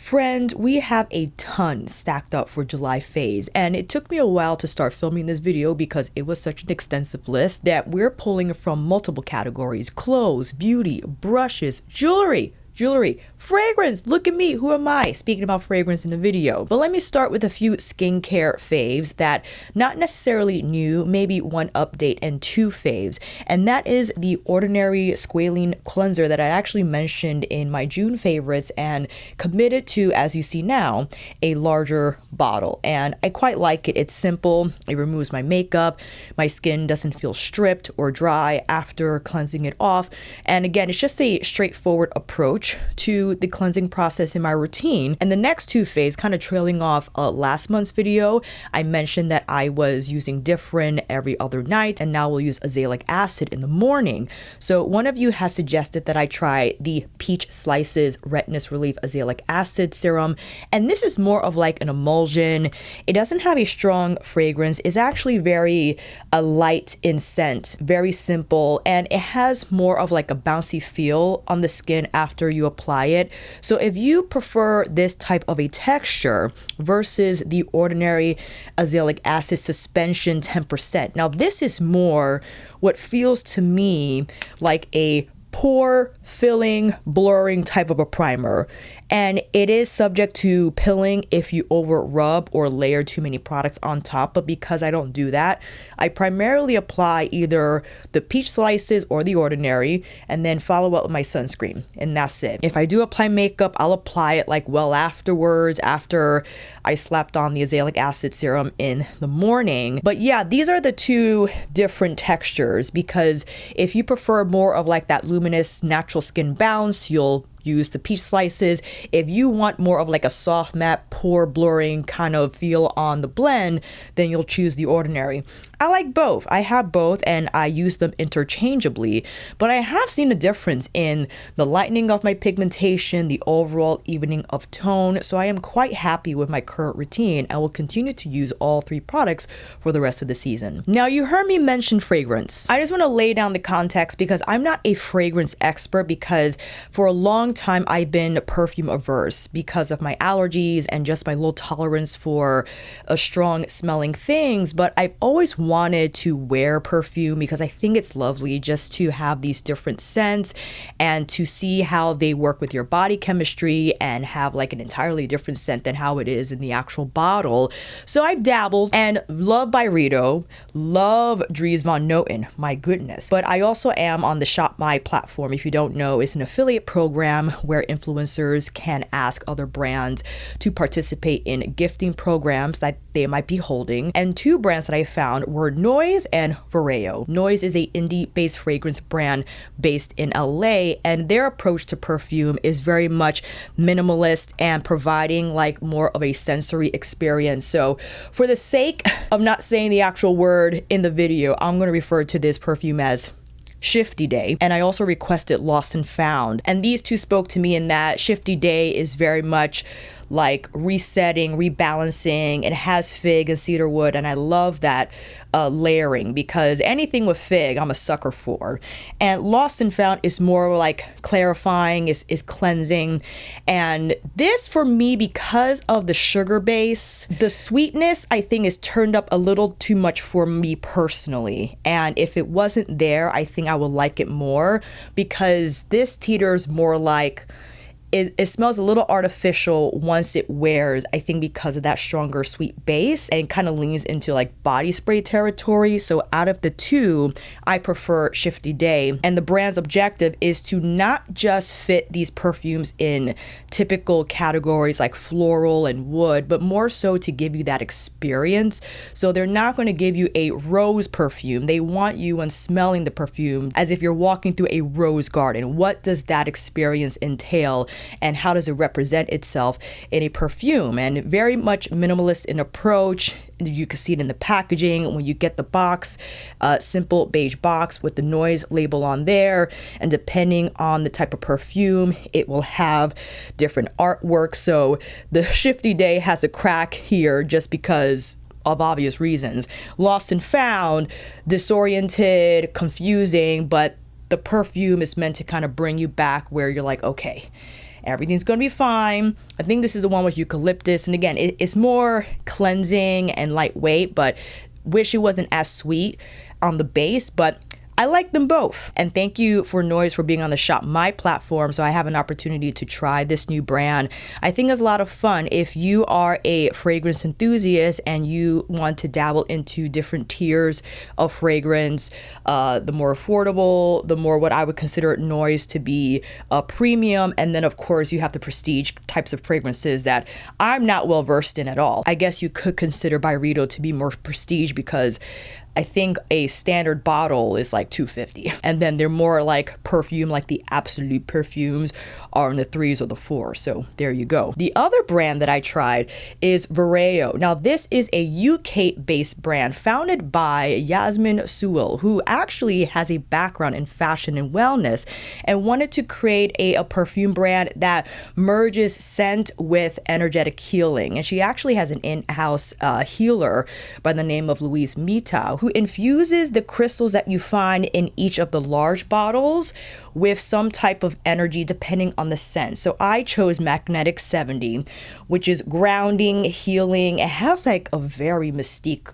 Friend, we have a ton stacked up for July faves, and it took me a while to start filming this video because it was such an extensive list that we're pulling from multiple categories: clothes, beauty, brushes, jewelry, fragrance. Look at me, who am I speaking about fragrance in the video? But let me start with a few skincare faves that not necessarily new, maybe one update and two faves, and that is the Ordinary Squalene Cleanser that I actually mentioned in my June favorites and committed to, as you see now, a larger bottle. And I quite like it. It's simple, it removes my makeup, my skin doesn't feel stripped or dry after cleansing it off, and again, it's just a straightforward approach to the cleansing process in my routine. And the next two faves, kind of trailing off last month's video, I mentioned that I was using different every other night, and now we'll use azelaic acid in the morning. So one of you has suggested that I try the Peach Slices Redness Relief Azelaic Acid Serum, and this is more of like an emulsion. It doesn't have a strong fragrance. It's actually very light in scent, very simple, and it has more of like a bouncy feel on the skin after you apply it. So if you prefer this type of a texture versus the ordinary azelaic acid suspension 10%, now this is more what feels to me like a pore filling, blurring type of a primer, and it is subject to pilling if you over rub or layer too many products on top. But because I don't do that, I primarily apply either the Peach Slices or the Ordinary and then follow up with my sunscreen, and that's it. If I do apply makeup, I'll apply it like well afterwards, after I slapped on the azelaic acid serum in the morning. But yeah, these are the two different textures, because if you prefer more of like that luminous natural skin bounce, you'll use the Peach Slices. If you want more of like a soft matte pore blurring kind of feel on the blend, then you'll choose the Ordinary. I like both. I have both and I use them interchangeably, but I have seen a difference in the lightening of my pigmentation, the overall evening of tone, so I am quite happy with my current routine and will continue to use all three products for the rest of the season. Now, you heard me mention fragrance. I just want to lay down the context because I'm not a fragrance expert, because for a long time I've been perfume averse because of my allergies and just my low tolerance for strong smelling things. But I've always wanted to wear perfume because I think it's lovely just to have these different scents and to see how they work with your body chemistry and have like an entirely different scent than how it is in the actual bottle. So I've dabbled and love Vyrao, love Dries Van Noten, my goodness. But I also am on the Shop My platform. If you don't know, it's an affiliate program where influencers can ask other brands to participate in gifting programs that they might be holding. And two brands that I found were NOYZ and Vyrao. NOYZ is a indie-based fragrance brand based in LA, and their approach to perfume is very much minimalist and providing like more of a sensory experience. So for the sake of not saying the actual word in the video, I'm going to refer to this perfume as Shifty Day, and I also requested Lost and Found, and these two spoke to me in that Shifty Day is very much like resetting, rebalancing. It has fig and cedarwood, and I love that layering, because anything with fig I'm a sucker for. And Lost and Found is more like clarifying, is cleansing. And this for me, because of the sugar base, the sweetness I think is turned up a little too much for me personally, and if it wasn't there, I think I would like it more, because this teeters more like it smells a little artificial once it wears, I think because of that stronger sweet base, and kind of leans into like body spray territory. So out of the two, I prefer Shifty Day. And the brand's objective is to not just fit these perfumes in typical categories like floral and wood, but more so to give you that experience. So they're not going to give you a rose perfume. They want you, when smelling the perfume, as if you're walking through a rose garden. What does that experience entail? And how does it represent itself in a perfume? And very much minimalist in approach. You can see it in the packaging when you get the box, simple beige box with the NOYZ label on there, and depending on the type of perfume, it will have different artwork. So the Shifty Day has a crack here just because of obvious reasons. Lost and Found, disoriented, confusing, but the perfume is meant to kind of bring you back where you're like, okay. Everything's gonna be fine. I think this is the one with eucalyptus, and again, it's more cleansing and lightweight, but wish it wasn't as sweet on the base, but I like them both. And thank you for NOYZ for being on the Shop My platform, so I have an opportunity to try this new brand. I think it's a lot of fun if you are a fragrance enthusiast and you want to dabble into different tiers of fragrance. The more affordable, the more what I would consider NOYZ to be a premium, and then of course you have the prestige types of fragrances that I'm not well versed in at all. I guess you could consider Vyrao to be more prestige because I think a standard bottle is like $250, and then they're more like perfume, like the absolute perfumes are in the 3s or the 4s. So there you go. The other brand that I tried is Vyrao. Now this is a UK-based brand founded by Yasmin Sewell, who actually has a background in fashion and wellness, and wanted to create a perfume brand that merges scent with energetic healing. And she actually has an in-house healer by the name of Louise Mita, who infuses the crystals that you find in each of the large bottles with some type of energy depending on the scent. So I chose Magnetic 70, which is grounding, healing. It has like a very mystique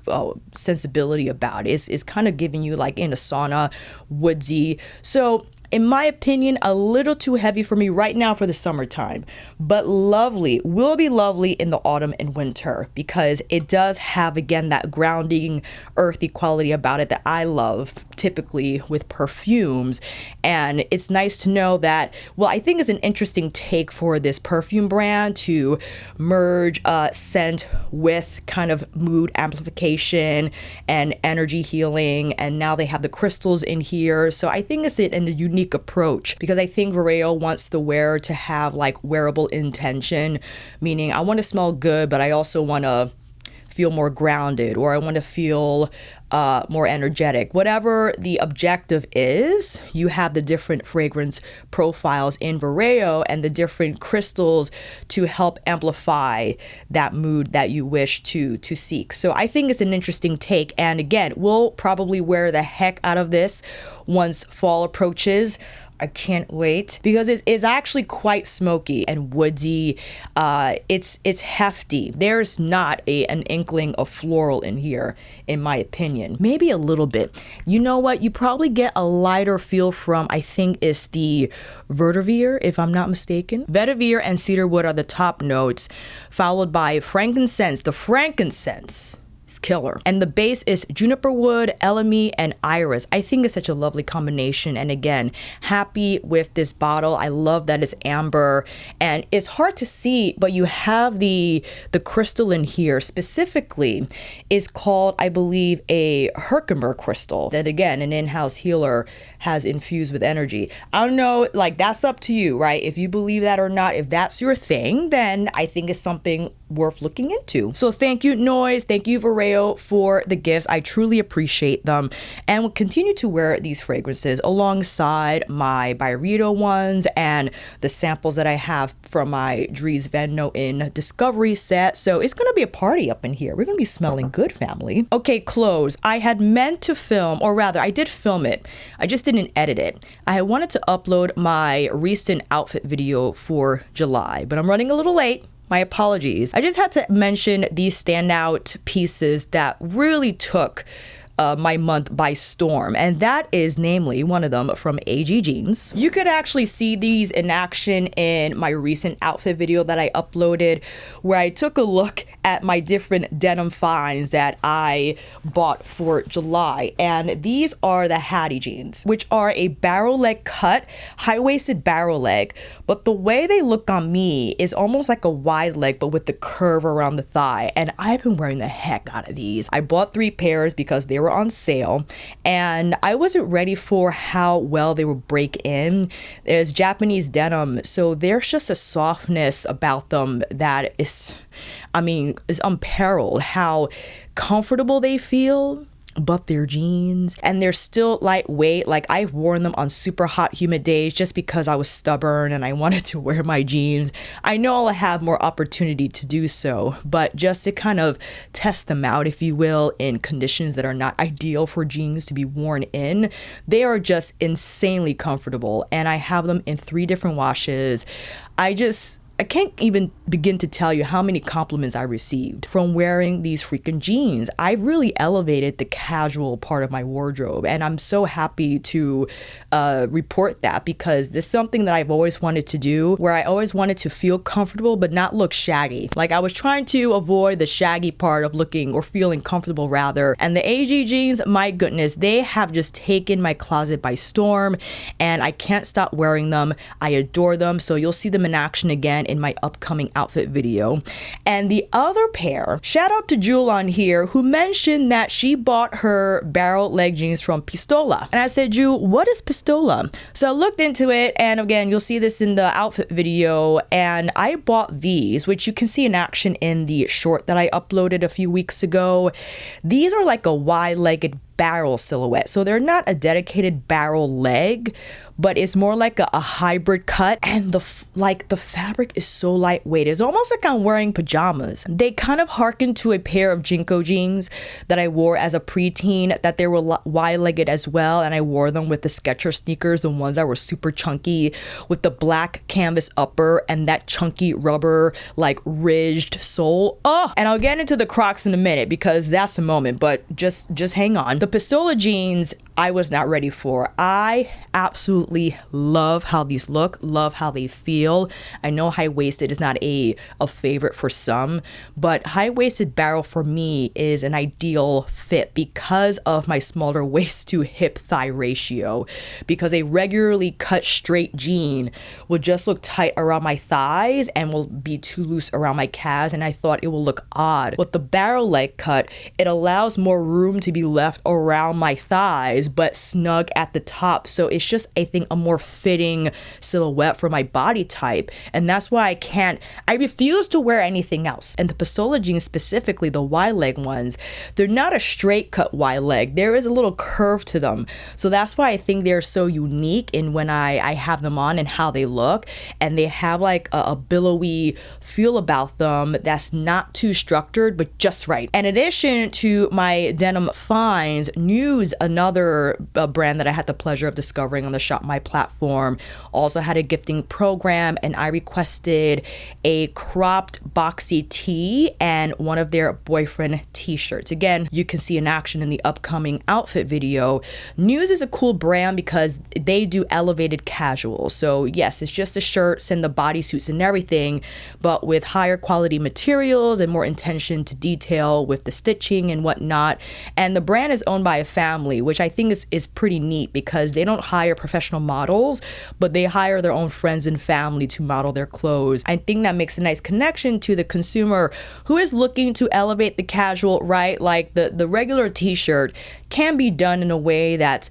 sensibility about it. It's kind of giving you like in a sauna, woodsy. So in my opinion, a little too heavy for me right now for the summertime, but lovely, will be lovely in the autumn and winter because it does have, again, that grounding, earthy quality about it that I love typically with perfumes. And it's nice to know that, well, I think it's an interesting take for this perfume brand to merge scent with kind of mood amplification and energy healing. And now they have the crystals in here. So I think it's a unique approach because I think Vyrao wants the wearer to have like wearable intention, meaning I want to smell good, but I also want to feel more grounded, or I want to feel more energetic. Whatever the objective is, you have the different fragrance profiles in Vyrao and the different crystals to help amplify that mood that you wish to seek. So I think it's an interesting take. And again, we'll probably wear the heck out of this once fall approaches. I can't wait because it's actually quite smoky and woodsy. It's hefty. There's not an inkling of floral in here, in my opinion. Maybe a little bit. You know what? You probably get a lighter feel from, I think it's the vetiver, if I'm not mistaken. Vetiver and cedarwood are the top notes, followed by frankincense. The frankincense is killer. And the base is juniper wood, elemi, and iris. I think it's such a lovely combination. And again, happy with this bottle. I love that it's amber and it's hard to see, but you have the crystal in here specifically is called, I believe, a Herkimer crystal that again, an in-house healer has infused with energy. I don't know, like that's up to you, right? If you believe that or not, if that's your thing, then I think it's something worth looking into. So thank you, NOYZ. Thank you, Vyrao, for the gifts. I truly appreciate them and will continue to wear these fragrances alongside my Vyrao ones and the samples that I have from my Dries Van Noten Discovery set. So it's going to be a party up in here. We're going to be smelling good, family. Okay, clothes. I had meant to film, or rather, I did film it. I just didn't edit it. I wanted to upload my recent outfit video for July, but I'm running a little late. My apologies. I just had to mention these standout pieces that really took my month by storm, and that is namely one of them from AG Jeans. You could actually see these in action in my recent outfit video that I uploaded, where I took a look at my different denim finds that I bought for July. And these are the Hattie jeans, which are a barrel leg cut, high-waisted barrel leg, but the way they look on me is almost like a wide leg, but with the curve around the thigh. And I've been wearing the heck out of these. I bought 3 pairs because they were on sale, and I wasn't ready for how well they would break in. There's Japanese denim, so there's just a softness about them that is, I mean, is unparalleled. How comfortable they feel, but they're jeans and they're still lightweight. Like I've worn them on super hot humid days just because I was stubborn and I wanted to wear my jeans. I know I'll have more opportunity to do so, but just to kind of test them out, if you will, in conditions that are not ideal for jeans to be worn in, they are just insanely comfortable. And I have them in 3 different washes. I can't even begin to tell you how many compliments I received from wearing these freaking jeans. I've really elevated the casual part of my wardrobe, and I'm so happy to report that, because this is something that I've always wanted to do, where I always wanted to feel comfortable but not look shaggy. Like I was trying to avoid the shaggy part of looking or feeling comfortable rather. And the AG jeans, my goodness, they have just taken my closet by storm, and I can't stop wearing them. I adore them, so you'll see them in action again in my upcoming outfit video. And the other pair, shout out to Jewel on here, who mentioned that she bought her barrel leg jeans from Pistola. And I said, Jewel, what is Pistola? So I looked into it, and again, you'll see this in the outfit video, and I bought these, which you can see in action in the short that I uploaded a few weeks ago. These are like a wide-legged barrel silhouette. So they're not a dedicated barrel leg, but it's more like a hybrid cut, and the fabric is so lightweight. It's almost like I'm wearing pajamas. They kind of harken to a pair of Jinko jeans that I wore as a preteen, that they were wide-legged as well, and I wore them with the Skechers sneakers, the ones that were super chunky with the black canvas upper and that chunky rubber like ridged sole. Oh, and I'll get into the Crocs in a minute because that's a moment, but just hang on. The Pistola jeans I was not ready for. I absolutely love how these look, love how they feel. I know high-waisted is not a favorite for some, but high-waisted barrel for me is an ideal fit because of my smaller waist to hip thigh ratio, because a regularly cut straight jean will just look tight around my thighs and will be too loose around my calves, and I thought it will look odd. With the barrel leg cut, it allows more room to be left around my thighs but snug at the top, so it's just, I think, a more fitting silhouette for my body type, and that's why I refuse to wear anything else. And the Pistola jeans, specifically the wide leg ones, they're not a straight cut wide leg. There is a little curve to them, so that's why I think they're so unique in when I have them on and how they look, and they have like a billowy feel about them that's not too structured but just right. In addition to my denim finds, Nuuds, another brand that I had the pleasure of discovering on the Shop My platform, also had a gifting program, and I requested a cropped boxy tee and one of their boyfriend t-shirts. Again, you can see in action in the upcoming outfit video. Nuuds is a cool brand because they do elevated casual. So yes, it's just the shirts and the bodysuits and everything, but with higher quality materials and more attention to detail with the stitching and whatnot. And the brand is owned by a family, which I think is pretty neat, because they don't hire professional models, but they hire their own friends and family to model their clothes. I think that makes a nice connection to the consumer who is looking to elevate the casual, right? Like the regular t-shirt can be done in a way that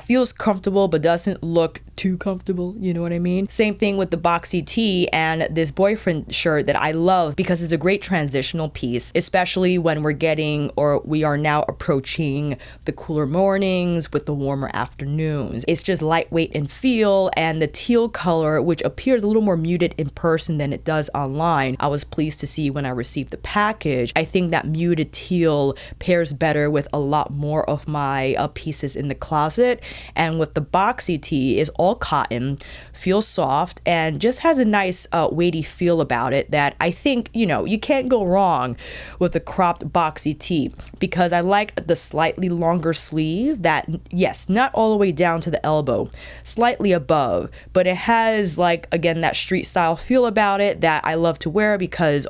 feels comfortable but doesn't look too comfortable, you know what I mean? Same thing with the boxy tee and this boyfriend shirt that I love, because it's a great transitional piece, especially when we are now approaching the cooler mornings with the warmer afternoons. It's just lightweight in feel, and the teal color, which appears a little more muted in person than it does online, I was pleased to see when I received the package. I think that muted teal pairs better with a lot more of my pieces in the closet. And with the boxy tee, is all cotton, feels soft, and just has a nice weighty feel about it that I think, you can't go wrong with a cropped boxy tee, because I like the slightly longer sleeve that, yes, not all the way down to the elbow, slightly above, but it has, like, again, that street style feel about it that I love to wear, because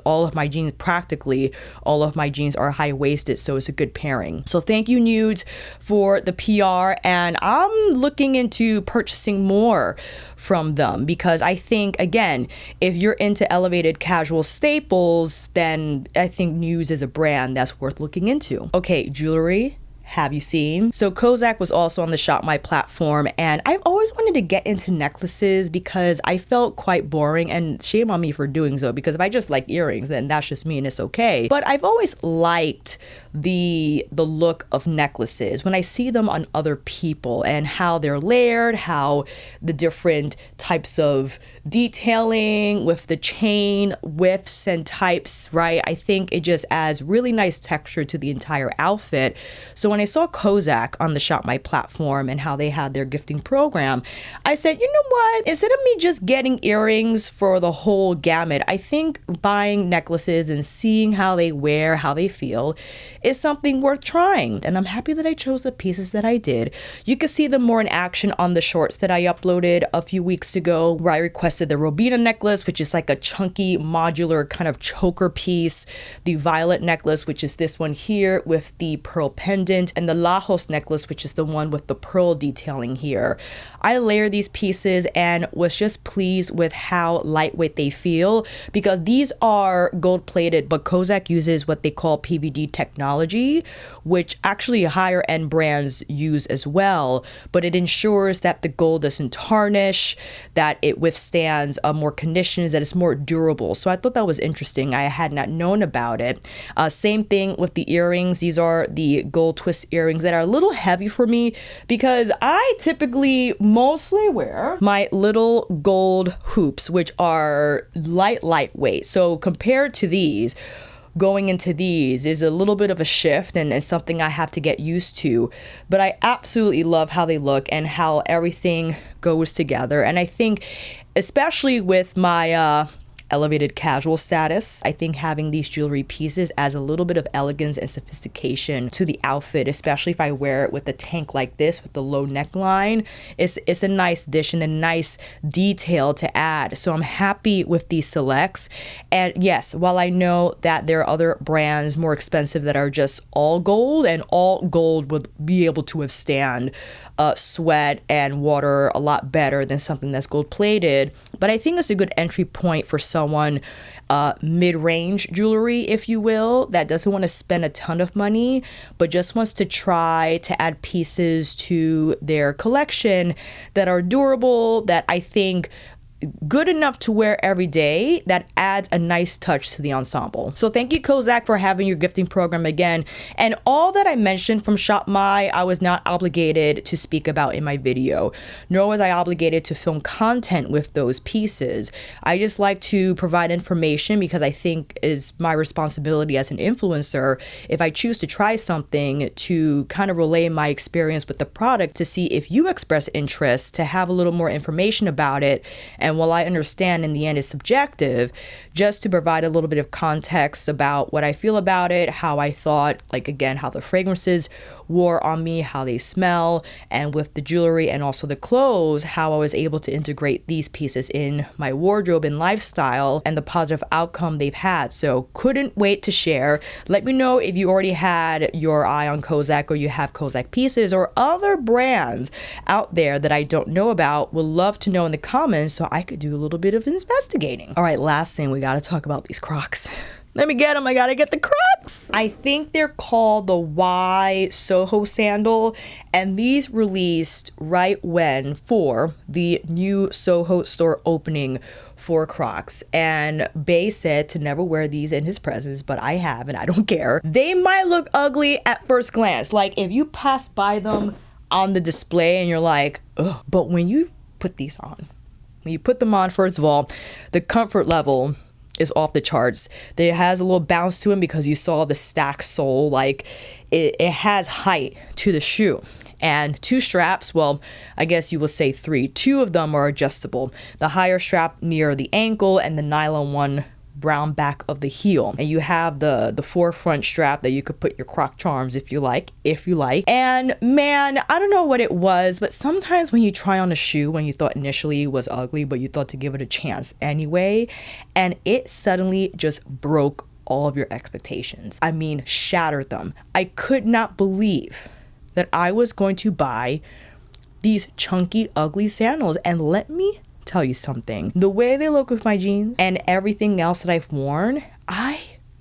practically all of my jeans are high-waisted, so it's a good pairing. So thank you, Nuuds, for the PR, and I'm looking into purchasing more from them, because I think, again, if you're into elevated casual staples, then I think Nuuds is a brand that's worth looking into. Okay, jewelry, have you seen? So Kozakh was also on the Shop My platform, and I've always wanted to get into necklaces because I felt quite boring, and shame on me for doing so, because if I just like earrings, then that's just me and it's okay. But I've always liked the look of necklaces when I see them on other people and how they're layered, how the different types of detailing with the chain widths and types, right? I think it just adds really nice texture to the entire outfit. So when I saw Kozakh on the Shop My platform and how they had their gifting program, I said, you know what? Instead of me just getting earrings for the whole gamut, I think buying necklaces and seeing how they wear, how they feel, is something worth trying. And I'm happy that I chose the pieces that I did. You can see them more in action on the shorts that I uploaded a few weeks ago, where I requested the Robina necklace, which is like a chunky modular kind of choker piece, the violet necklace, which is this one here with the pearl pendant, and the Lajos necklace, which is the one with the pearl detailing here. I layered these pieces and was just pleased with how lightweight they feel, because these are gold plated, but Kozakh uses what they call PVD technology, which actually higher end brands use as well, but it ensures that the gold doesn't tarnish, that it withstands more conditions, that it's more durable. So I thought that was interesting. I had not known about it. Same thing with the earrings. These are the gold twist earrings that are a little heavy for me because I typically mostly wear my little gold hoops, which are lightweight. So compared to these, going into these is a little bit of a shift and is something I have to get used to, but I absolutely love how they look and how everything goes together. And I think especially with my elevated casual status, I think having these jewelry pieces adds a little bit of elegance and sophistication to the outfit, especially if I wear it with a tank like this with the low neckline. It's a nice addition, a nice detail to add. So I'm happy with these selects. And yes, while I know that there are other brands more expensive that are just all gold, and all gold would be able to withstand sweat and water a lot better than something that's gold plated, but I think it's a good entry point for someone mid-range jewelry, if you will, that doesn't want to spend a ton of money but just wants to try to add pieces to their collection that are durable, that I think good enough to wear every day, that adds a nice touch to the ensemble. So thank you, Kozakh, for having your gifting program again. And all that I mentioned from Shop My, I was not obligated to speak about in my video, nor was I obligated to film content with those pieces. I just like to provide information because I think is my responsibility as an influencer, if I choose to try something, to kind of relay my experience with the product to see if you express interest, to have a little more information about it. And while I understand in the end it's subjective, just to provide a little bit of context about what I feel about it, how I thought, like again, how the fragrances wore on me, how they smell, and with the jewelry and also the clothes, how I was able to integrate these pieces in my wardrobe and lifestyle and the positive outcome they've had. So couldn't wait to share. Let me know if you already had your eye on Kozakh or you have Kozakh pieces or other brands out there that I don't know about. Would love to know in the comments so I could do a little bit of investigating. All right, last thing, we got to talk about these CROCS. Let me get them. I gotta get the CROCS. I think they're called the Y Soho Sandal, and these released right when for the new Soho store opening for CROCS. And Bay said to never wear these in his presence, but I have, and I don't care. They might look ugly at first glance. Like if you pass by them on the display and you're like, ugh. But when you put these on, when you put them on, first of all, the comfort level is off the charts. It has a little bounce to it because you saw the stacked sole. Like it has height to the shoe. And two straps, well, I guess you will say three. Two of them are adjustable. The higher strap near the ankle and the nylon one brown back of the heel. And you have the forefront strap that you could put your croc charms if you like. And man, I don't know what it was, but sometimes when you try on a shoe when you thought initially was ugly, but you thought to give it a chance anyway, and it suddenly just broke all of your expectations. I mean, shattered them. I could not believe that I was going to buy these chunky, ugly sandals. And let me tell you something, the way they look with my jeans and everything else that I've worn, I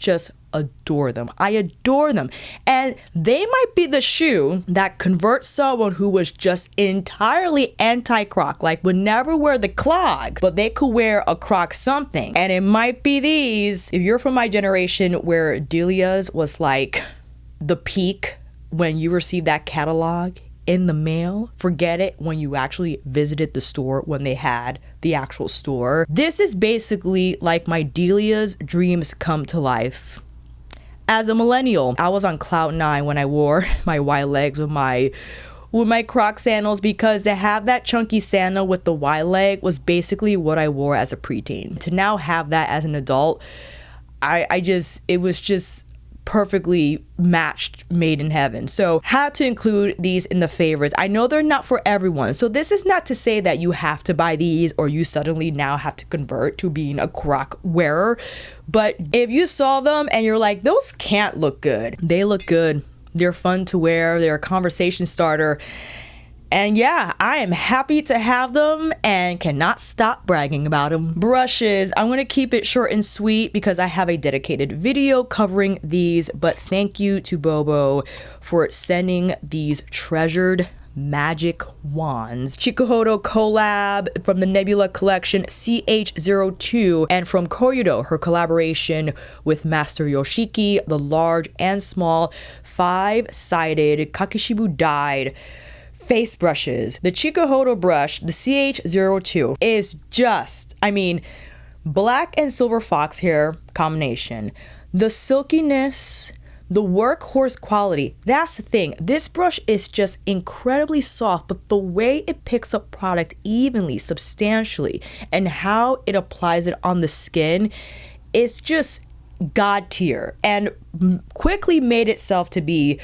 just adore them. I adore them. And they might be the shoe that converts someone who was just entirely anti-Croc, like would never wear the clog, but they could wear a Croc something. And it might be these. If you're from my generation where Delia's was like the peak when you received that catalog in the mail, forget it when you actually visited the store when they had the actual store. This is basically like my Delia's dreams come to life. As a millennial, I was on cloud 9 when I wore my wide legs with my Croc sandals, because to have that chunky sandal with the wide leg was basically what I wore as a preteen. To now have that as an adult, it was just perfectly matched, made in heaven. So had to include these in the favorites. I know they're not for everyone, so this is not to say that you have to buy these or you suddenly now have to convert to being a Croc wearer. But if you saw them and you're like, those can't look good, they look good, they're fun to wear, they're a conversation starter. And yeah, I am happy to have them and cannot stop bragging about them. Brushes, I'm going to keep it short and sweet because I have a dedicated video covering these, but thank you to Bobo for sending these treasured magic wands. Chikuhodo collab from the Nebula collection CH-02, and from Koyudo, her collaboration with Master Yoshiki, the large and small 5-sided Kakishibu dyed face brushes. The Chikuhodo brush, the CH-02, is just, I mean, black and silver fox hair combination. The silkiness, the workhorse quality, that's the thing. This brush is just incredibly soft, but the way it picks up product evenly, substantially, and how it applies it on the skin, it's just god tier, and quickly made itself to be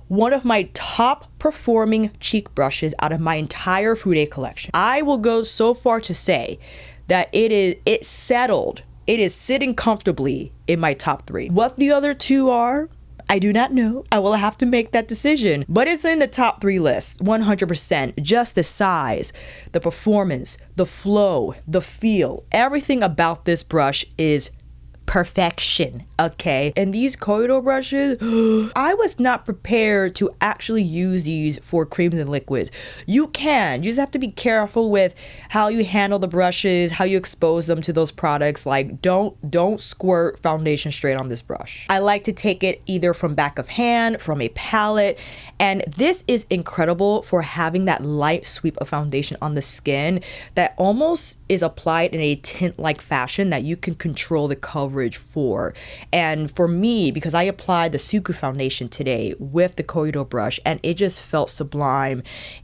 one of my top performing cheek brushes out of my entire Fude collection. I will go so far to say that it is sitting comfortably in my top 3. What the other 2 are, I do not know. I will have to make that decision, but it's in the top 3 list 100%. Just the size, the performance, the flow, the feel, everything about this brush is perfection, okay? And these Koyudo brushes, I was not prepared to actually use these for creams and liquids. You just have to be careful with how you handle the brushes, how you expose them to those products. Like, don't squirt foundation straight on this brush. I like to take it either from back of hand, from a palette, and this is incredible for having that light sweep of foundation on the skin that almost is applied in a tint-like fashion that you can control the coverage for. And for me, because I applied the Suqqu foundation today with the Koyudo brush, and it just felt sublime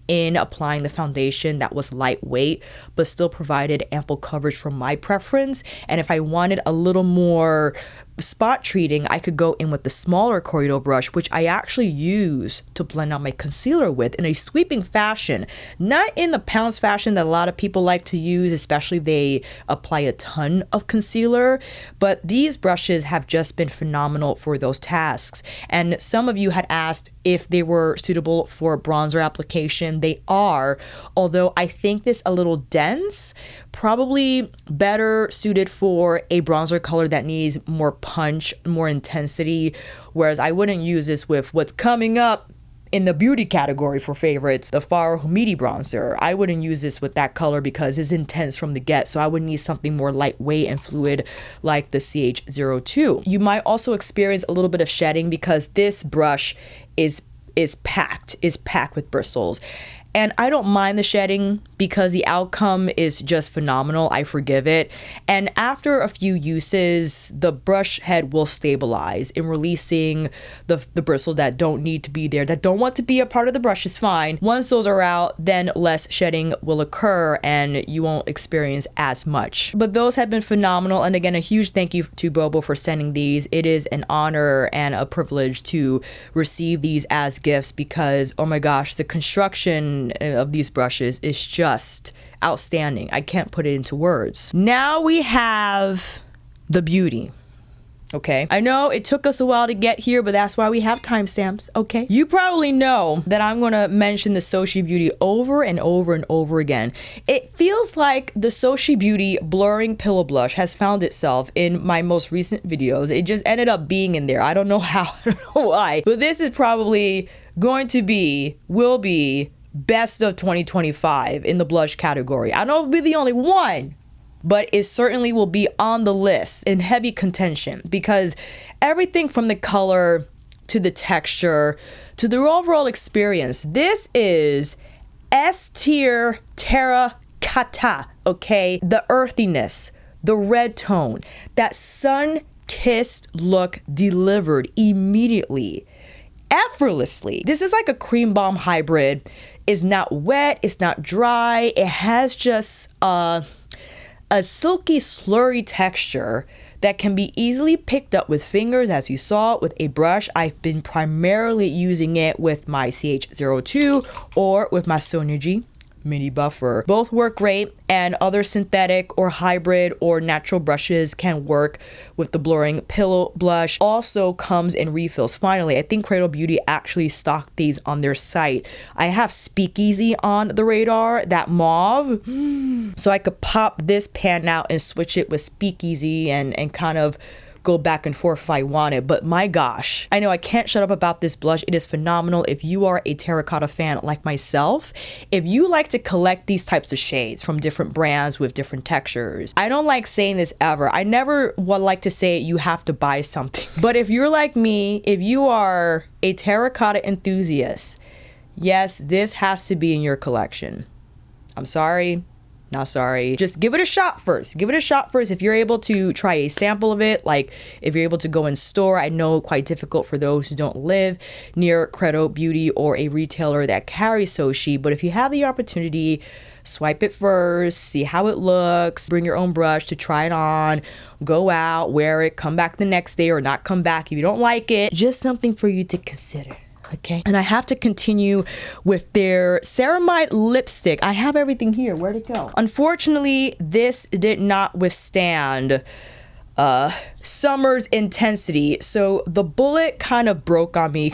in applying the foundation that was lightweight but still provided ample coverage for my preference. And if I wanted a little more spot treating, I could go in with the smaller Koyudo brush, which I actually use to blend out my concealer with in a sweeping fashion, not in the pounce fashion that a lot of people like to use, especially if they apply a ton of concealer. But these brushes have just been phenomenal for those tasks. And some of you had asked if they were suitable for bronzer application. They are, although I think this a little dense, probably better suited for a bronzer color that needs more punch, more intensity, whereas I wouldn't use this with what's coming up in the beauty category for favorites, the Fara Homidi bronzer. I wouldn't use this with that color because it's intense from the get, so I would need something more lightweight and fluid like the CH-02. You might also experience a little bit of shedding because this brush is packed with bristles. And I don't mind the shedding because the outcome is just phenomenal. I forgive it. And after a few uses, the brush head will stabilize in releasing the bristles that don't need to be there, that don't want to be a part of the brush is fine. Once those are out, then less shedding will occur and you won't experience as much. But those have been phenomenal. And again, a huge thank you to Bobo for sending these. It is an honor and a privilege to receive these as gifts because, oh my gosh, the construction of these brushes is just outstanding. I can't put it into words. Now we have the beauty. Okay, I know it took us a while to get here, but that's why we have timestamps. Okay, you probably know that I'm gonna mention the Soshe Beauty over and over and over again. It feels like the Soshe Beauty Blurring Pillow Blush has found itself in my most recent videos. It just ended up being in there. I don't know how, I don't know why, but this is probably going to be, will be best of 2025 in the blush category. I know it'll be the only one, but it certainly will be on the list in heavy contention, because everything from the color to the texture to the overall experience, this is S tier terracotta, okay? The earthiness, the red tone, that sun-kissed look delivered immediately, effortlessly. This is like a cream balm hybrid. It's not wet, it's not dry. It has just a silky slurry texture that can be easily picked up with fingers, as you saw, with a brush. I've been primarily using it with my CH-02 or with my Sonergy mini buffer. Both work great, and other synthetic or hybrid or natural brushes can work with the Blurring Pillow Blush. Also comes in refills. Finally, I think Cradle Beauty actually stocked these on their site. I have Speakeasy on the radar, that mauve, so I could pop this pan out and switch it with Speakeasy and kind of go back and forth if I wanted. But my gosh, I know I can't shut up about this blush. It is phenomenal. If you are a terracotta fan like myself, if you like to collect these types of shades from different brands with different textures, I don't like saying this ever. I never would like to say you have to buy something. But if you're like me, if you are a terracotta enthusiast, yes, this has to be in your collection. I'm sorry. Not sorry. Just give it a shot first. Give it a shot first. If you're able to try a sample of it, like if you're able to go in store, I know quite difficult for those who don't live near Cradle Beauty or a retailer that carries Soshe, but if you have the opportunity, swipe it first, see how it looks, bring your own brush to try it on, go out, wear it, come back the next day or not come back if you don't like it. Just something for you to consider. Okay, and I have to continue with their ceramide lipstick. I have everything here. Where'd it go? Unfortunately, this did not withstand summer's intensity, so the bullet kind of broke on me.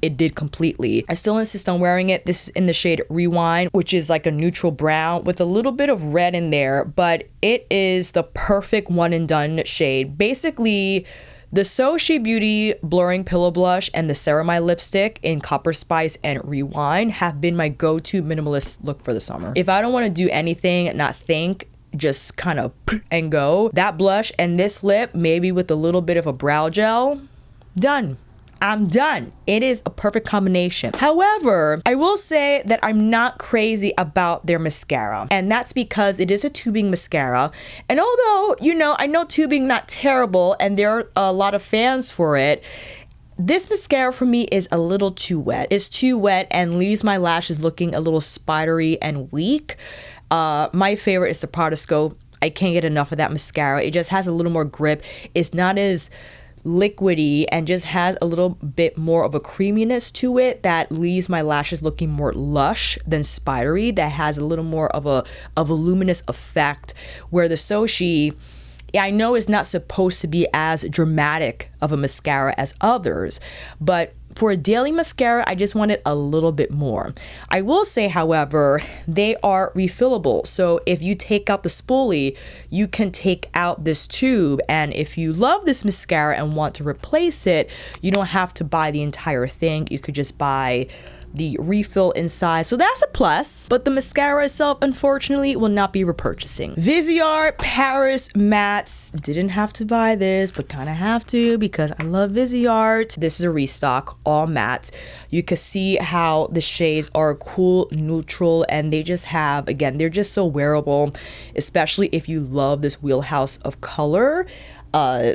It did completely. I still insist on wearing it. This is in the shade Rewind, which is like a neutral brown with a little bit of red in there, but it is the perfect one and done shade. Basically, the Soshe Beauty Blurring Pillow Blush and the ceramide lipstick in Copper Spice and Rewind have been my go-to minimalist look for the summer. If I don't want to do anything, not think, just kind of and go, that blush and this lip, maybe with a little bit of a brow gel, done. I'm done. It is a perfect combination. However, I will say that I'm not crazy about their mascara, and that's because it is a tubing mascara. And although, you know, I know tubing not terrible and there are a lot of fans for it, this mascara for me is a little too wet. It's too wet and leaves my lashes looking a little spidery and weak. My favorite is the Protoscope. I can't get enough of that mascara. It just has a little more grip. It's not as liquidy and just has a little bit more of a creaminess to it that leaves my lashes looking more lush than spidery, that has a little more of a luminous effect, where the Soshe, I know it's not supposed to be as dramatic of a mascara as others, but for a daily mascara, I just wanted a little bit more. I will say, however, they are refillable. So if you take out the spoolie, you can take out this tube. And if you love this mascara and want to replace it, you don't have to buy the entire thing. You could just buy the refill inside, so that's a plus. But the mascara itself, unfortunately, will not be repurchasing. Viseart Paris Mattes. Didn't have to buy this, but kind of have to because I love Viseart. This is a restock, all mattes. You can see how the shades are cool, neutral, and they just have, again, they're just so wearable, especially if you love this wheelhouse of color.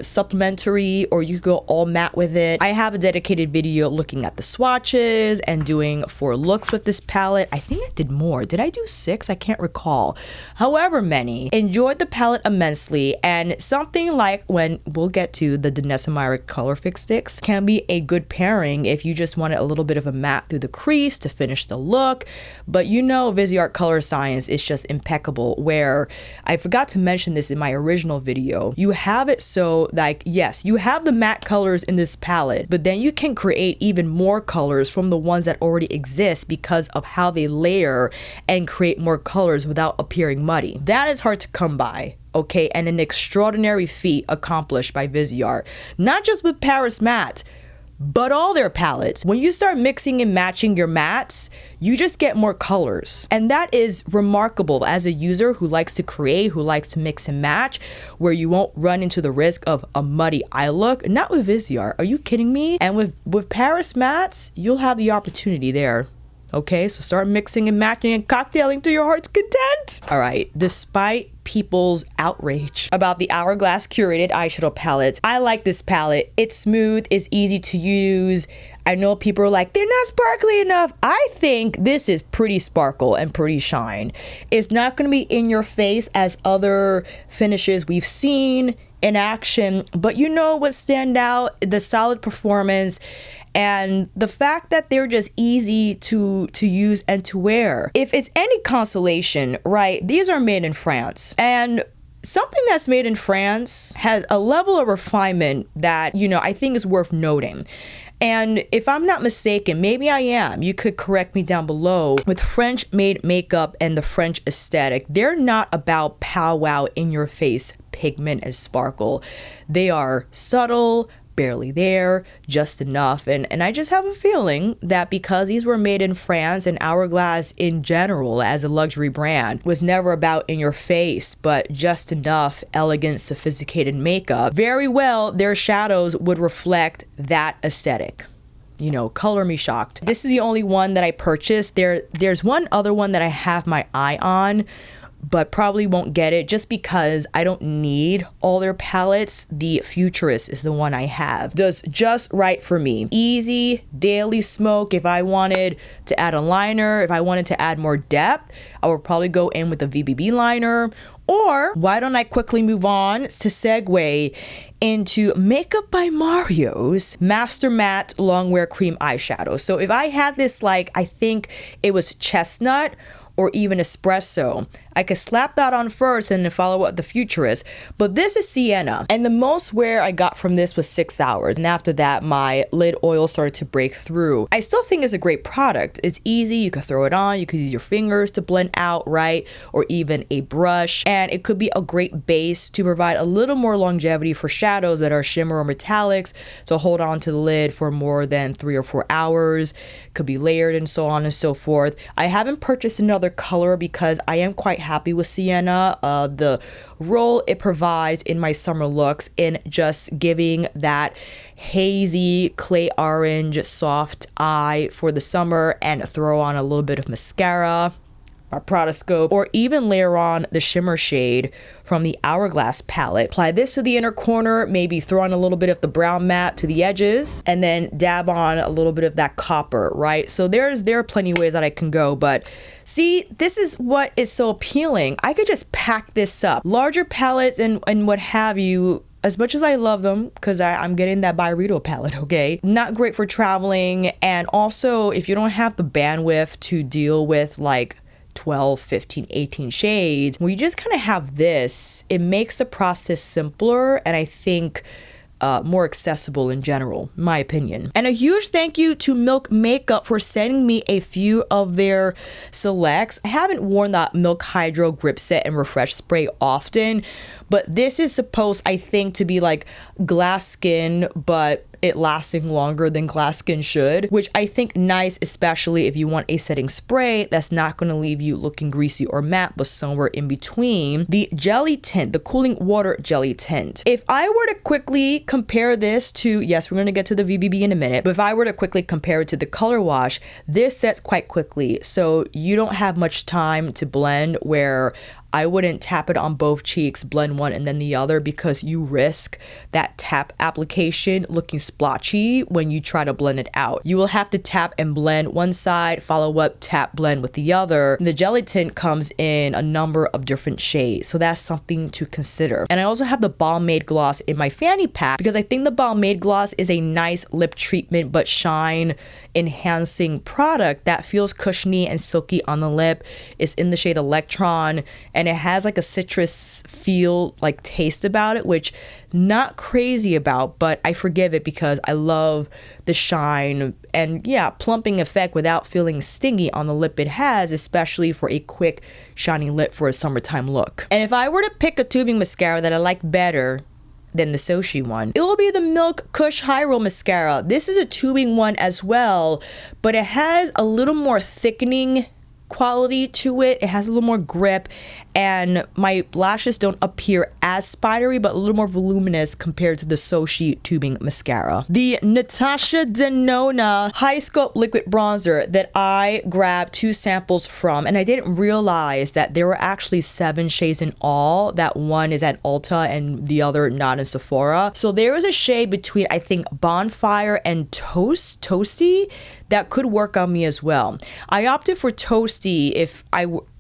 Supplementary, or you could go all matte with it. I have a dedicated video looking at the swatches and doing 4 looks with this palette. I think I did more. Did I do 6? I can't recall. However many. Enjoyed the palette immensely, and something like, when we'll get to the Danessa Myricks Color Fix sticks, can be a good pairing if you just wanted a little bit of a matte through the crease to finish the look. But you know, Viseart Color Science is just impeccable, where I forgot to mention this in my original video. You have it So like, yes, you have the matte colors in this palette, but then you can create even more colors from the ones that already exist because of how they layer and create more colors without appearing muddy. That is hard to come by. Okay, and an extraordinary feat accomplished by Viseart, not just with Paris Matte, but all their palettes. When you start mixing and matching your mattes, you just get more colors. And that is remarkable as a user who likes to create, who likes to mix and match, where you won't run into the risk of a muddy eye look. Not with Viseart, are you kidding me? And with Paris Mattes, you'll have the opportunity there. Okay, so start mixing and matching and cocktailing to your heart's content. All right, despite people's outrage about the Hourglass curated eyeshadow palettes, I like this palette. It's smooth, it's easy to use. I know people are like, they're not sparkly enough. I think this is pretty sparkle and pretty shine. It's not gonna be in your face as other finishes we've seen in action, but you know what stand out? The solid performance and the fact that they're just easy to use and to wear. If it's any consolation, right, these are made in France, and something that's made in France has a level of refinement that, you know, I think is worth noting. And if I'm not mistaken, maybe I am, you could correct me down below, with French made makeup and the French aesthetic, they're not about powwow in your face pigment and sparkle. They are subtle, barely there, just enough. And I just have a feeling that because these were made in France, and Hourglass in general as a luxury brand was never about in your face, but just enough elegant, sophisticated makeup, very well their shadows would reflect that aesthetic. You know, color me shocked. This is the only one that I purchased. There's one other one that I have my eye on, but probably won't get it just because I don't need all their palettes. The Futurist is the one I have. Does just right for me. Easy, daily smoke. If I wanted to add a liner, if I wanted to add more depth, I would probably go in with a VBB liner. Or why don't I quickly move on to segue into Makeup by Mario's Master Matte Longwear Cream Eyeshadow. So if I had this, like, I think it was chestnut or even espresso, I could slap that on first and then follow up the Futurist. But this is Sienna, and the most wear I got from this was 6 hours. And after that, my lid oil started to break through. I still think it's a great product. It's easy, you could throw it on, you could use your fingers to blend out, right? Or even a brush. And it could be a great base to provide a little more longevity for shadows that are shimmer or metallics, to hold on to the lid for more than 3 or 4 hours. Could be layered and so on and so forth. I haven't purchased another color because I am quite happy with Sienna. The role it provides in my summer looks, in just giving that hazy clay orange soft eye for the summer, and throw on a little bit of mascara, my Prada scope, or even layer on the shimmer shade from the Hourglass palette. Apply this to the inner corner, maybe throw on a little bit of the brown matte to the edges, and then dab on a little bit of that copper, right? So there are plenty of ways that I can go, but see, this is what is so appealing. I could just pack this up. Larger palettes and what have you, as much as I love them, because I'm getting that Vyrao palette, okay? Not great for traveling, and also if you don't have the bandwidth to deal with like 12, 15, 18 shades, when you just kind of have this, it makes the process simpler, and I think more accessible in general, in my opinion. And a huge thank you to Milk Makeup for sending me a few of their selects. I haven't worn that Milk Hydro Grip Set and Refresh Spray often, but this is supposed, I think, to be like glass skin, but it lasting longer than glass skin should, which I think nice, especially if you want a setting spray that's not going to leave you looking greasy or matte, but somewhere in between. The jelly tint, the cooling water jelly tint. If I were to quickly compare this to, yes, we're going to get to the VBB in a minute, but if I were to quickly compare it to the color wash, this sets quite quickly, so you don't have much time to blend, where I wouldn't tap it on both cheeks, blend one and then the other, because you risk that tap application looking splotchy when you try to blend it out. You will have to tap and blend one side, follow up, tap, blend with the other. And the jelly tint comes in a number of different shades, so that's something to consider. And I also have the Balmaid gloss in my fanny pack, because I think the Balmaid gloss is a nice lip treatment but shine enhancing product that feels cushiony and silky on the lip. It's in the shade Electron, and and it has like a citrus feel, like taste about it, which not crazy about, but I forgive it because I love the shine and yeah, plumping effect without feeling stingy on the lip it has, especially for a quick shiny lip for a summertime look. And if I were to pick a tubing mascara that I like better than the Soshe one, it will be the Milk Kush High Roll Mascara. This is a tubing one as well, but it has a little more thickening quality to it. It has a little more grip, and my lashes don't appear as spidery, but a little more voluminous compared to the Soshe tubing mascara. The Natasha Denona Hy-Sculpt liquid bronzer that I grabbed 2 samples from, and I didn't realize that there were actually 7 shades in all. That one is at Ulta and the other not in Sephora. So there is a shade between, I think, Bonfire and Toasty that could work on me as well. I opted for Toasty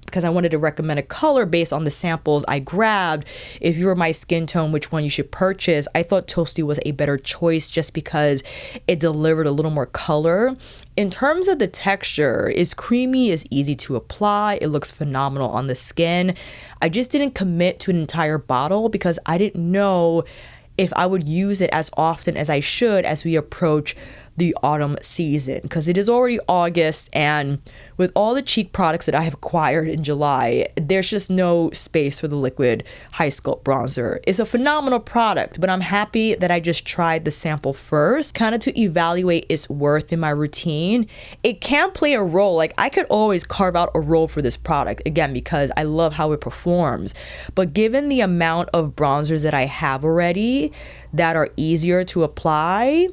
because I wanted to recommend a color based on the samples I grabbed. If you were my skin tone, which one you should purchase, I thought Toasty was a better choice just because it delivered a little more color. In terms of the texture, it's creamy, it's easy to apply, it looks phenomenal on the skin. I just didn't commit to an entire bottle because I didn't know if I would use it as often as I should as we approach the autumn season, because it is already August, and with all the cheek products that I have acquired in July, there's just no space for the liquid Hy-Sculpt bronzer. It's a phenomenal product, but I'm happy that I just tried the sample first, kind of to evaluate its worth in my routine. It can play a role, like I could always carve out a role for this product, again, because I love how it performs. But given the amount of bronzers that I have already that are easier to apply,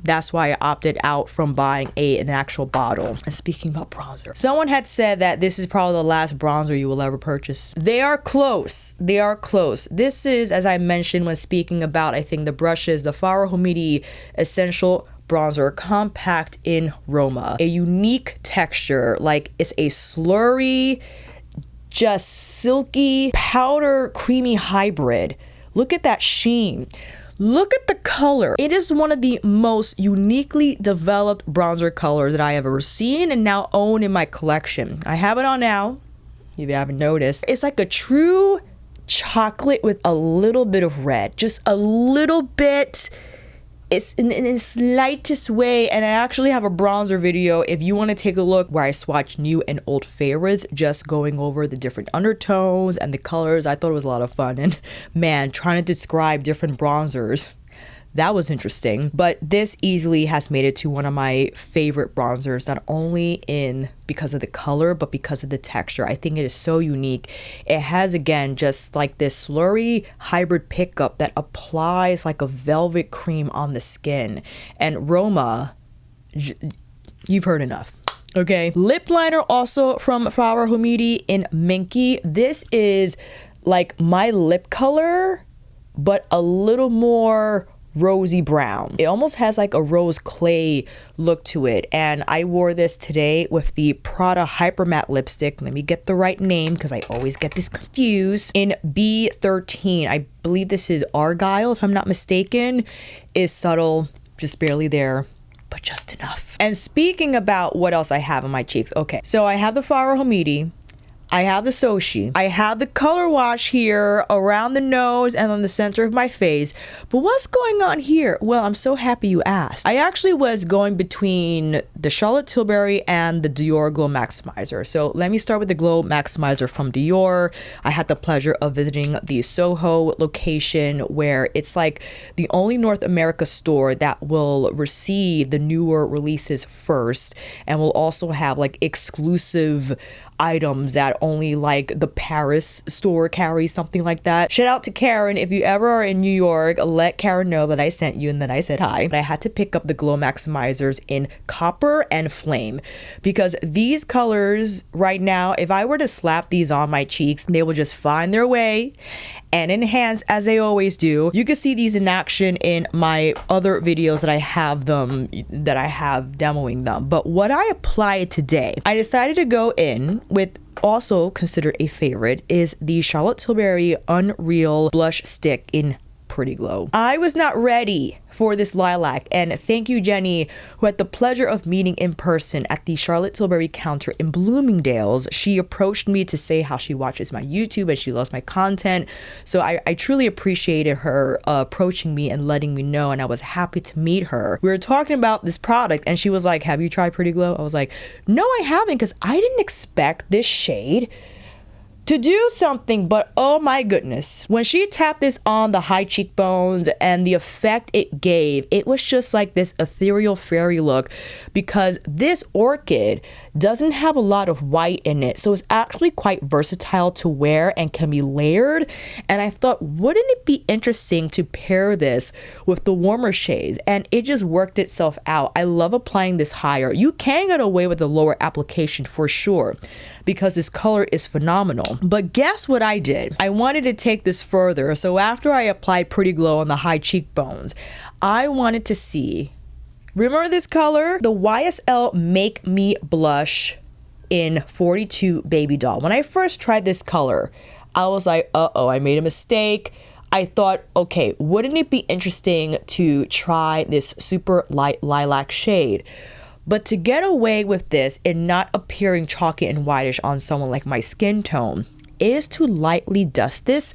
that's why I opted out from buying an actual bottle. And speaking about bronzer, someone had said that this is probably the last bronzer you will ever purchase. They are close. They are close. This is, as I mentioned when speaking about, I think, the brushes, the Fara Homidi Essential Bronzer Compact in Roma. A unique texture, like it's a slurry, just silky, powder, creamy hybrid. Look at that sheen. Look at the color. It is one of the most uniquely developed bronzer colors that I have ever seen and now own in my collection. I have it on now, if you haven't noticed. It's like a true chocolate with a little bit of red, just a little bit. It's in its slightest way, and I actually have a bronzer video if you want to take a look where I swatch new and old favorites, just going over the different undertones and the colors. I thought it was a lot of fun, and man, trying to describe different bronzers, that was interesting. But this easily has made it to one of my favorite bronzers, not only because of the color, but because of the texture. I think it is so unique. It has, again, just like this slurry hybrid pickup that applies like a velvet cream on the skin. And Roma, you've heard enough. Okay, lip liner also from Fara Homidi in Minky. This is like my lip color, but a little more rosy brown. It almost has like a rose clay look to it, and I wore this today with the Prada Hyper Matte lipstick. Let me get the right name because I always get this confused. In B13, I believe this is Argyle, if I'm not mistaken. Is subtle, just barely there, but just enough. And speaking about what else I have on my cheeks, okay, so I have the Fara Homidi, I have the Soshe, I have the color wash here around the nose and on the center of my face. But what's going on here? Well, I'm so happy you asked. I actually was going between the Charlotte Tilbury and the Dior Glow Maximizer. So let me start with the Glow Maximizer from Dior. I had the pleasure of visiting the Soho location, where it's like the only North America store that will receive the newer releases first, and will also have like exclusive items that only like the Paris store carries, something like that. Shout out to Karen. If you ever are in New York, let Karen know that I sent you and that I said hi. But I had to pick up the Glow Maximizers in Copper and Flame, because these colors right now, if I were to slap these on my cheeks, they will just find their way and enhance as they always do. You can see these in action in my other videos that I have demoing them. But what I applied today, I decided to go in with, also considered a favorite, is the Charlotte Tilbury Unreal Blush Stick in Pretty Glow. I was not ready for this lilac, and thank you, Jenny, who had the pleasure of meeting in person at the Charlotte Tilbury counter in Bloomingdale's. She approached me to say how she watches my YouTube and she loves my content. So I truly appreciated her approaching me and letting me know, and I was happy to meet her. We were talking about this product and she was like, have you tried Pretty Glow? I was like, no, I haven't, because I didn't expect this shade to do something, but oh my goodness. When she tapped this on the high cheekbones and the effect it gave, it was just like this ethereal fairy look, because this orchid doesn't have a lot of white in it. So it's actually quite versatile to wear and can be layered. And I thought, wouldn't it be interesting to pair this with the warmer shades? And it just worked itself out. I love applying this higher. You can get away with a lower application for sure, because this color is phenomenal. But guess what I did? I wanted to take this further. So after I applied Pretty Glow on the high cheekbones, I wanted to see, remember this color? The YSL Make Me Blush in 42 Baby Doll. When I first tried this color, I was like, uh-oh, I made a mistake. I thought, okay, wouldn't it be interesting to try this super light lilac shade? But to get away with this and not appearing chalky and whitish on someone like my skin tone is to lightly dust this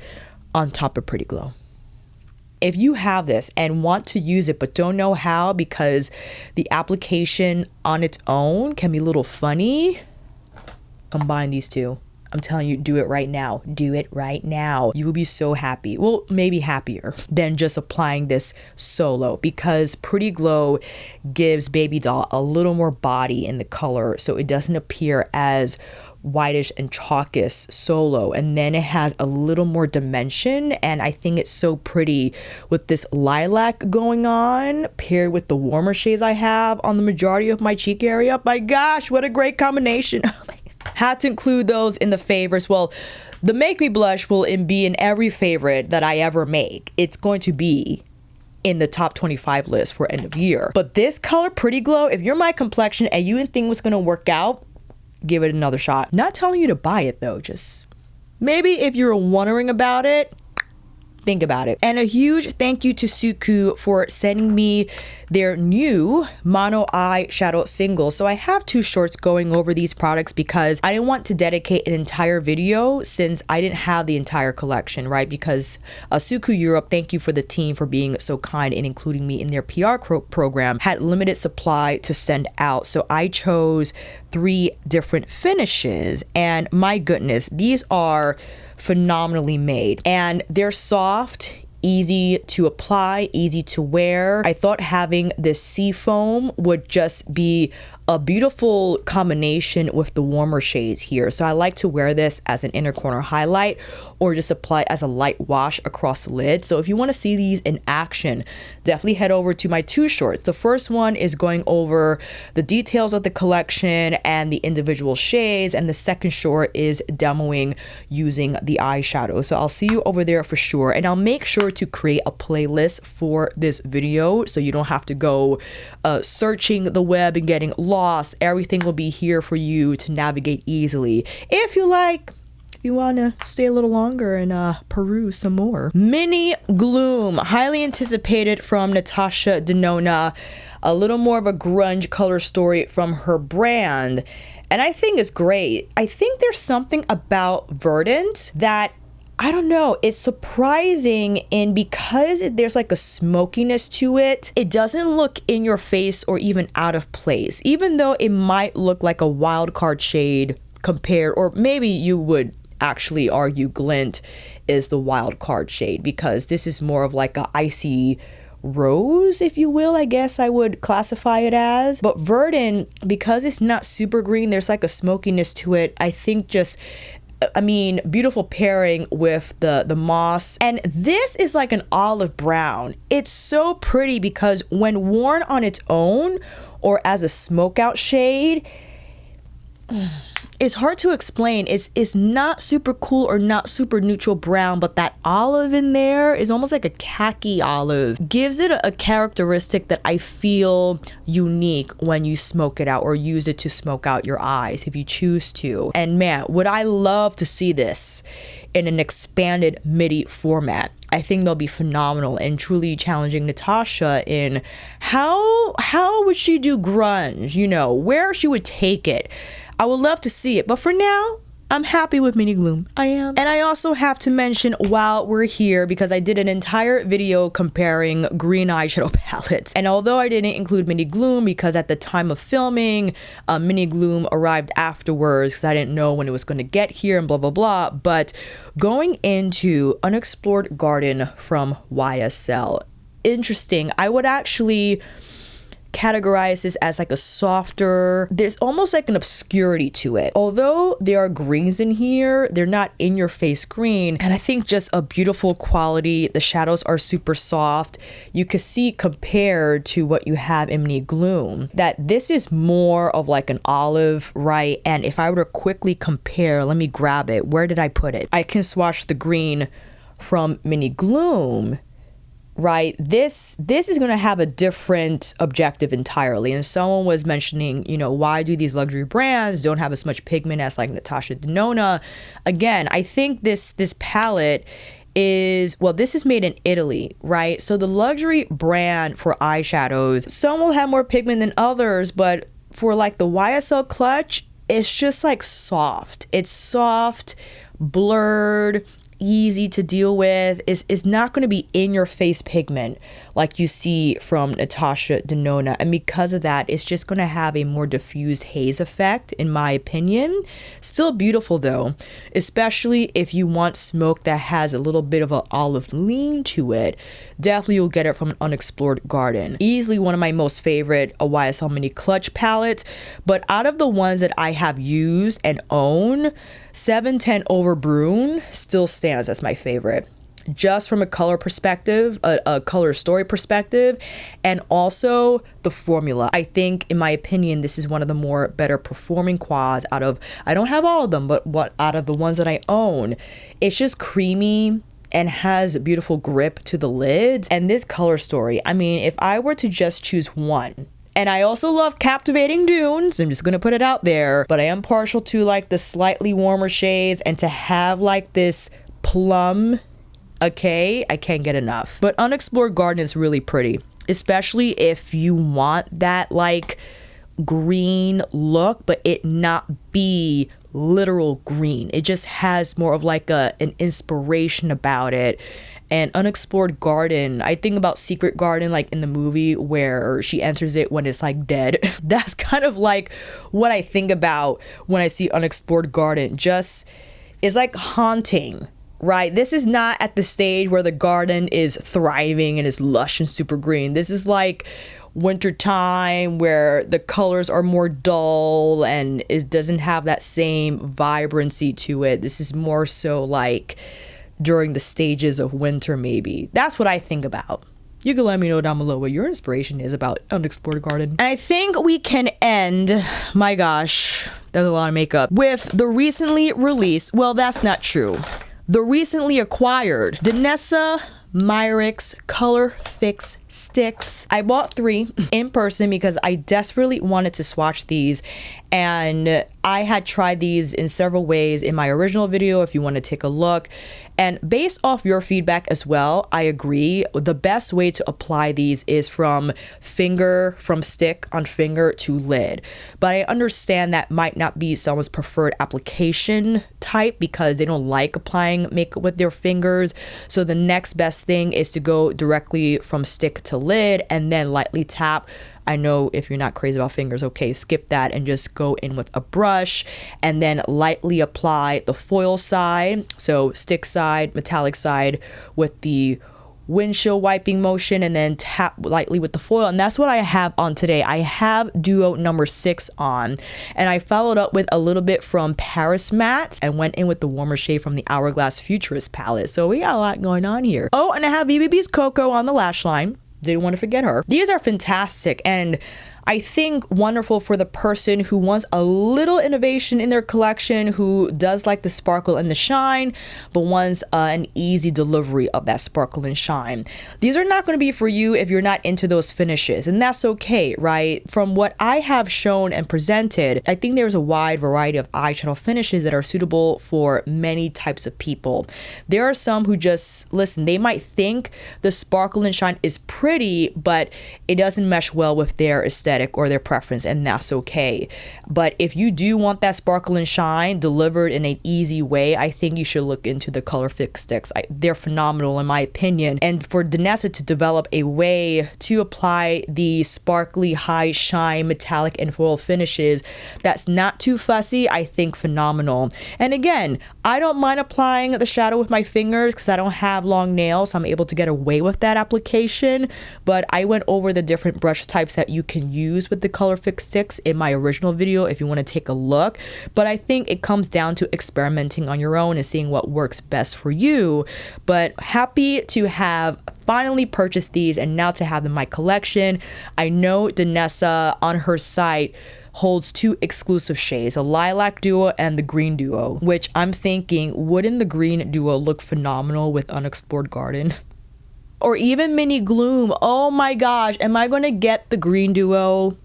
on top of Pretty Glow. If you have this and want to use it but don't know how because the application on its own can be a little funny, combine these two. I'm telling you, do it right now. Do it right now. You will be so happy. Well, maybe happier than just applying this solo, because Pretty Glow gives Baby Doll a little more body in the color so it doesn't appear as whitish and chalkish solo, and then it has a little more dimension, and I think it's so pretty with this lilac going on paired with the warmer shades I have on the majority of my cheek area. My gosh, what a great combination. Oh my, had to include those in the favorites. Well, the Make Me Blush will be in every favorite that I ever make. It's going to be in the top 25 list for end of year. But this color, Pretty Glow, if you're my complexion and you didn't think it was going to work out, give it another shot. Not telling you to buy it though, just maybe if you're wondering about it, think about it. And a huge thank you to Suqqu for sending me their new mono eyeshadow single. So I have two shorts going over these products because I didn't want to dedicate an entire video since I didn't have the entire collection, right? Because Suqqu Europe, thank you for the team for being so kind and including me in their PR program, had limited supply to send out. So I chose 3 different finishes, and my goodness, these are phenomenally made, and they're soft, easy to apply, easy to wear. I thought having this sea foam would just be a beautiful combination with the warmer shades here. So I like to wear this as an inner corner highlight or just apply it as a light wash across the lid. So if you want to see these in action, definitely head over to my 2 shorts. The first one is going over the details of the collection and the individual shades, and the second short is demoing using the eyeshadow. So I'll see you over there for sure, and I'll make sure to create a playlist for this video so you don't have to go searching the web and getting lost. Everything will be here for you to navigate easily. If you like, if you want to stay a little longer and peruse some more. Mini Gloom, highly anticipated from Natasha Denona. A little more of a grunge color story from her brand, and I think it's great. I think there's something about Verdant that, I don't know, it's surprising, and because there's like a smokiness to it, it doesn't look in your face or even out of place, even though it might look like a wild card shade compared, or maybe you would actually argue Glint is the wild card shade, because this is more of like a icy rose, if you will, I guess I would classify it as. But Verdant, because it's not super green, there's like a smokiness to it. I think just, I mean, beautiful pairing with the moss. And this is like an olive brown. It's so pretty because when worn on its own or as a smoke out shade, it's hard to explain. It's not super cool or not super neutral brown, but that olive in there is almost like a khaki olive. Gives it a characteristic that I feel unique when you smoke it out or use it to smoke out your eyes if you choose to. And man, would I love to see this in an expanded midi format. I think they'll be phenomenal and truly challenging Natasha in how would she do grunge, you know, where she would take it. I would love to see it, but for now, I'm happy with Mini Gloom. I am. And I also have to mention, while we're here, because I did an entire video comparing green eyeshadow palettes. And although I didn't include Mini Gloom because at the time of filming, Mini Gloom arrived afterwards because I didn't know when it was going to get here and blah, blah, blah. But going into Unexplored Garden from YSL, interesting. I would actually categorize this as like a softer, there's almost like an obscurity to it. Although there are greens in here, they're not in your face green, and I think just a beautiful quality. The shadows are super soft. You can see compared to what you have in Mini Gloom that this is more of like an olive, right? And if I were to quickly compare, let me grab it. Where did I put it? I can swatch the green from Mini Gloom, right? This is going to have a different objective entirely. And someone was mentioning, you know, why do these luxury brands don't have as much pigment as like Natasha Denona? Again, I think this palette is, well, this is made in Italy, right? So the luxury brand for eyeshadows, some will have more pigment than others, but for like the YSL clutch, it's just like soft. It's soft, blurred, easy to deal with. Is not going to be in your face pigment like you see from Natasha Denona, and because of that, it's just going to have a more diffused haze effect, in my opinion. Still beautiful though, especially if you want smoke that has a little bit of an olive lean to it. Definitely you'll get it from an Unexplored Garden. Easily one of my most favorite YSL mini clutch palettes, but out of the ones that I have used and own, 710 Over Brune still stands as my favorite, just from a color perspective, a color story perspective, and also the formula. I think, in my opinion, this is one of the more better performing quads out of, I don't have all of them, but what out of the ones that I own. It's just creamy and has a beautiful grip to the lids. And this color story, I mean, if I were to just choose one, and I also love Captivating Dunes, I'm just gonna put it out there, but I am partial to like the slightly warmer shades, and to have like this plum, okay, I can't get enough. But Unexplored Garden is really pretty, especially if you want that like green look, but it not be literal green. It just has more of like an inspiration about it. And Unexplored Garden, I think about Secret Garden, like in the movie where she enters it when it's like dead. That's kind of like what I think about when I see Unexplored Garden. Just, it's like haunting, right? This is not at the stage where the garden is thriving and is lush and super green. This is like winter time where the colors are more dull and it doesn't have that same vibrancy to it. This is more so like during the stages of winter, maybe. That's what I think about. You can let me know down below what your inspiration is about Unexplored Garden. And I think we can end, my gosh, that's a lot of makeup, with the recently released, well, that's not true, the recently acquired Danessa Myricks Color Fix Sticks. I bought 3 in person because I desperately wanted to swatch these, and I had tried these in several ways in my original video if you want to take a look. And based off your feedback as well, I agree the best way to apply these is from stick on finger to lid. But I understand that might not be someone's preferred application type because they don't like applying makeup with their fingers. So the next best thing is to go directly from stick to lid and then lightly tap. I know if you're not crazy about fingers, okay, skip that and just go in with a brush and then lightly apply the foil side, so stick side, metallic side, with the windshield wiping motion, and then tap lightly with the foil. And that's what I have on today. I have duo number 6 on, and I followed up with a little bit from Paris Matte and went in with the warmer shade from the Hourglass Futurist palette. So we got a lot going on here. Oh, and I have BBB's Cocoa on the lash line. Didn't want to forget her. These are fantastic, and I think wonderful for the person who wants a little innovation in their collection, who does like the sparkle and the shine, but wants an easy delivery of that sparkle and shine. These are not going to be for you if you're not into those finishes, and that's okay, right? From what I have shown and presented, I think there's a wide variety of eyeshadow finishes that are suitable for many types of people. There are some who just, listen, they might think the sparkle and shine is pretty, but it doesn't mesh well with their aesthetic or their preference, and that's okay. But if you do want that sparkle and shine delivered in an easy way, I think you should look into the Color Fix sticks. They're phenomenal in my opinion. And for Danessa to develop a way to apply the sparkly, high shine, metallic and foil finishes that's not too fussy, I think phenomenal. And again, I don't mind applying the shadow with my fingers because I don't have long nails, so I'm able to get away with that application. But I went over the different brush types that you can use with the Color Fix sticks in my original video if you want to take a look. But I think it comes down to experimenting on your own and seeing what works best for you. But happy to have finally purchased these and now to have them in my collection. I know Danessa on her site holds two exclusive shades, a lilac duo and the green duo, which I'm thinking, wouldn't the green duo look phenomenal with Unexplored Garden? Or even Mini Gloom. Oh my gosh, am I gonna get the green duo?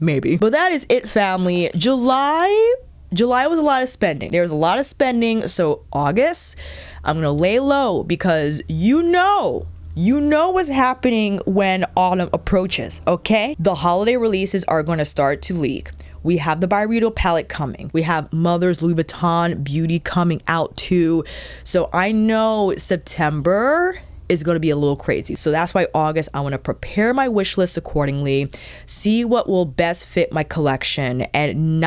Maybe. But that is it, family. July was a lot of spending. There was a lot of spending, so August, I'm gonna lay low because you know what's happening when autumn approaches, okay? The holiday releases are gonna start to leak. We have the Vyrao palette coming. We have Mother's Louis Vuitton Beauty coming out too. So I know September is going to be a little crazy. So that's why August, I want to prepare my wish list accordingly, see what will best fit my collection, and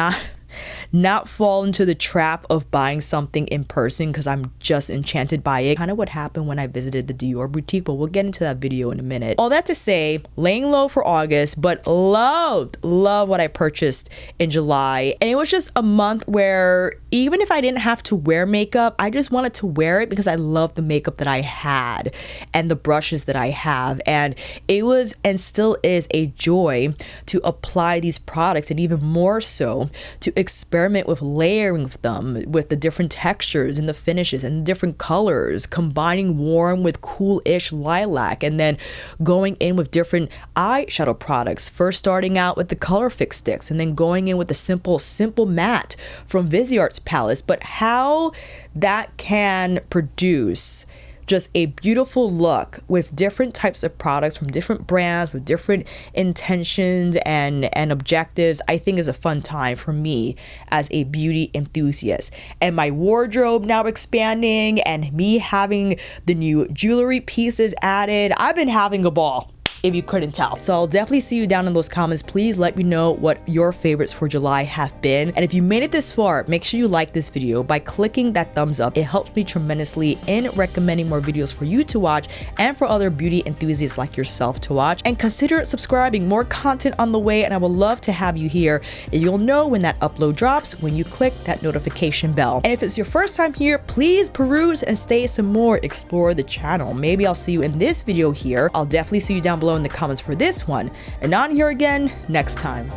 not fall into the trap of buying something in person because I'm just enchanted by it. Kind of what happened when I visited the Dior boutique, but we'll get into that video in a minute. All that to say, laying low for August, but loved what I purchased in July. And it was just a month where even if I didn't have to wear makeup, I just wanted to wear it because I love the makeup that I had and the brushes that I have. And it was and still is a joy to apply these products, and even more so to experiment with layering with them, with the different textures and the finishes and the different colors, combining warm with cool-ish lilac, and then going in with different eyeshadow products, first starting out with the Color Fix sticks and then going in with the simple matte from Viseart's palettes. But how that can produce just a beautiful look with different types of products from different brands with different intentions and objectives, I think is a fun time for me as a beauty enthusiast. And my wardrobe now expanding and me having the new jewelry pieces added, I've been having a ball, if you couldn't tell. So I'll definitely see you down in those comments. Please let me know what your favorites for July have been. And if you made it this far, make sure you like this video by clicking that thumbs up. It helps me tremendously in recommending more videos for you to watch and for other beauty enthusiasts like yourself to watch. And consider subscribing. More content on the way, and I would love to have you here. And you'll know when that upload drops when you click that notification bell. And if it's your first time here, please peruse and stay some more, explore the channel. Maybe I'll see you in this video here. I'll definitely see you down below in the comments for this one, and on here again next time.